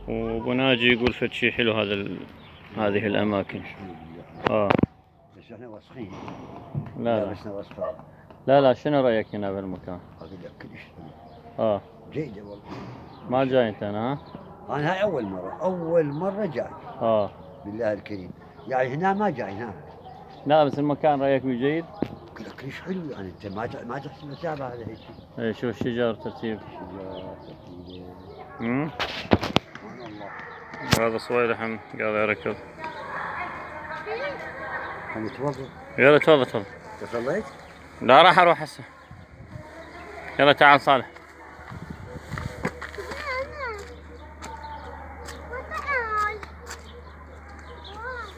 وابو ناجي يقول فد شي حلو هذه الاماكن. بس احنا وسخين. لا بس وسخين. لا شنو رايك هنا بالمكان؟ اقول لك كلش اه جيده والله. ما جاي انت هنا ها؟ انا هاي اول مره جاي. بالله الكريم. يعني هنا ما جاي هنا. لا بس المكان رايك بيه جيد؟ اقول لك كلش حلو يعني انت ما تحسب مسافه هذا هيك. اي شوف الشجر ترتيب. سبحان الله. هذا صويلح قال يركض. خليني اتوضا. يلا تفضل. صليت؟ لا راح اروح هسه. يلا تعال صالح.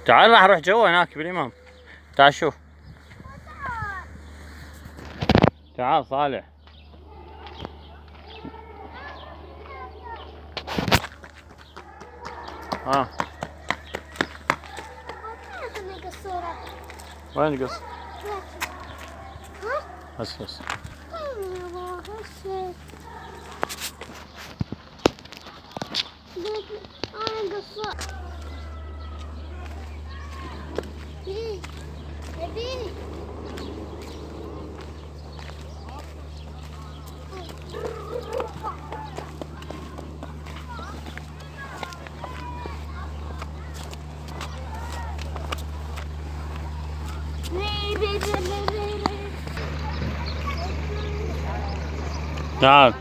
تعال راح اروح جوا هناك بالامام. تعال شوف. تعال صالح. وين القص؟ هسه تعال.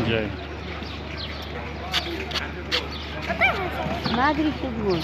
جاي. ما ادري شو تقول.